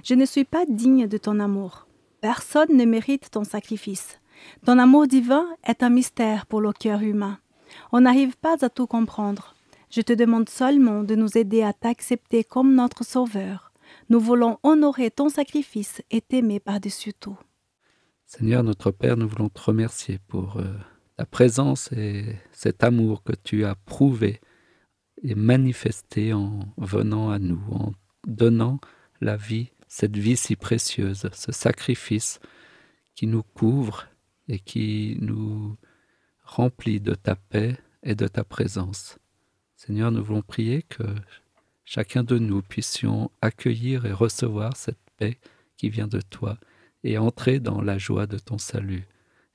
Je ne suis pas digne de ton amour. Personne ne mérite ton sacrifice. Ton amour divin est un mystère pour le cœur humain. On n'arrive pas à tout comprendre. Je te demande seulement de nous aider à t'accepter comme notre Sauveur. Nous voulons honorer ton sacrifice et t'aimer par-dessus tout. Seigneur, notre Père, nous voulons te remercier pour ta présence et cet amour que tu as prouvé et manifesté en venant à nous, en donnant la vie, cette vie si précieuse, ce sacrifice qui nous couvre et qui nous remplit de ta paix et de ta présence. Seigneur, nous voulons prier que chacun de nous puissions accueillir et recevoir cette paix qui vient de toi et entrer dans la joie de ton salut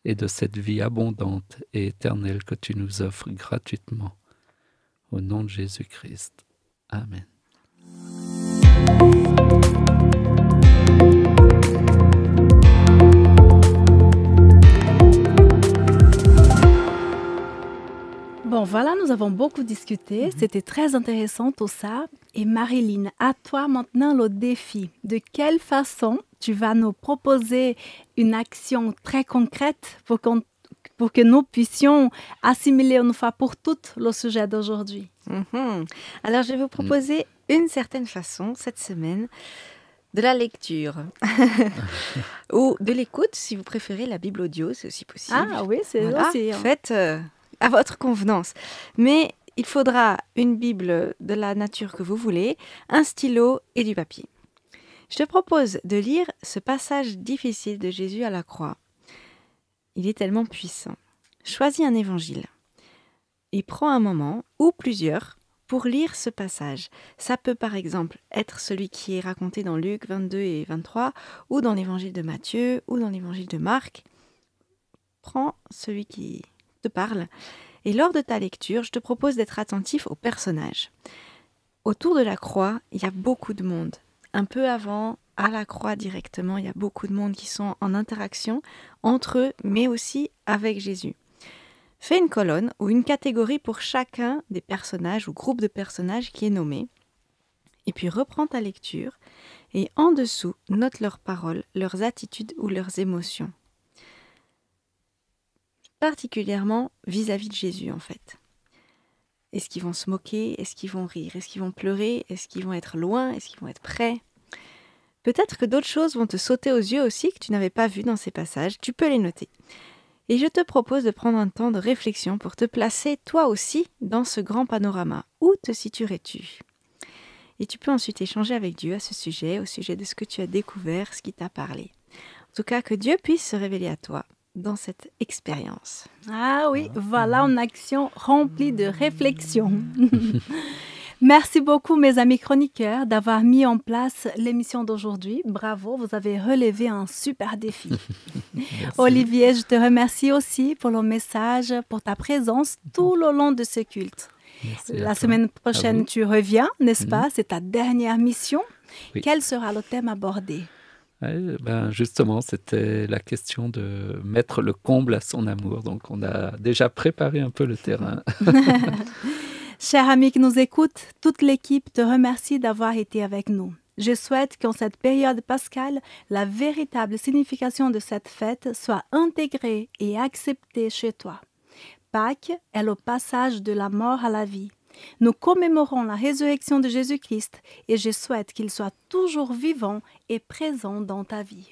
et de cette vie abondante et éternelle que tu nous offres gratuitement. Au nom de Jésus-Christ. Amen. Bon, voilà, nous avons beaucoup discuté. C'était très intéressant tout ça. Et Marilyn, à toi maintenant le défi. De quelle façon tu vas nous proposer une action très concrète pour que nous puissions assimiler une fois pour toutes le sujet d'aujourd'hui? Alors, je vais vous proposer une certaine façon cette semaine de la lecture ou de l'écoute, si vous préférez la Bible audio, c'est aussi possible. Ah oui, c'est aussi. Faites à votre convenance. Mais il faudra une Bible de la nature que vous voulez, un stylo et du papier. Je te propose de lire ce passage difficile de Jésus à la croix. Il est tellement puissant. Choisis un évangile et prends un moment, ou plusieurs, pour lire ce passage. Ça peut par exemple être celui qui est raconté dans Luc 22 et 23, ou dans l'évangile de Matthieu, ou dans l'évangile de Marc. Prends celui qui te parle. Et lors de ta lecture, je te propose d'être attentif aux personnages. Autour de la croix, il y a beaucoup de monde. Un peu avant, à la croix directement, il y a beaucoup de monde qui sont en interaction entre eux, mais aussi avec Jésus. Fais une colonne ou une catégorie pour chacun des personnages ou groupe de personnages qui est nommé. Et puis reprends ta lecture et en dessous, note leurs paroles, leurs attitudes ou leurs émotions. Particulièrement vis-à-vis de Jésus en fait. Est-ce qu'ils vont se moquer? Est-ce qu'ils vont rire? Est-ce qu'ils vont pleurer? Est-ce qu'ils vont être loin? Est-ce qu'ils vont être près? Peut-être que d'autres choses vont te sauter aux yeux aussi que tu n'avais pas vues dans ces passages. Tu peux les noter. Et je te propose de prendre un temps de réflexion pour te placer toi aussi dans ce grand panorama. Où te situerais-tu? Et tu peux ensuite échanger avec Dieu à ce sujet, au sujet de ce que tu as découvert, ce qui t'a parlé. En tout cas, que Dieu puisse se révéler à toi dans cette expérience. Ah oui, voilà une action remplie de réflexion. Merci beaucoup, mes amis chroniqueurs, d'avoir mis en place l'émission d'aujourd'hui. Bravo, vous avez relevé un super défi. Olivier, je te remercie aussi pour le message, pour ta présence tout le long de ce culte. La semaine prochaine, tu reviens, n'est-ce pas? C'est ta dernière mission. Oui. Quel sera le thème abordé? Justement, c'était la question de mettre le comble à son amour. Donc, on a déjà préparé un peu le terrain. Chers amis qui nous écoutent, toute l'équipe te remercie d'avoir été avec nous. Je souhaite qu'en cette période pascale, la véritable signification de cette fête soit intégrée et acceptée chez toi. Pâques est le passage de la mort à la vie. Nous commémorons la résurrection de Jésus-Christ et je souhaite qu'il soit toujours vivant et présent dans ta vie.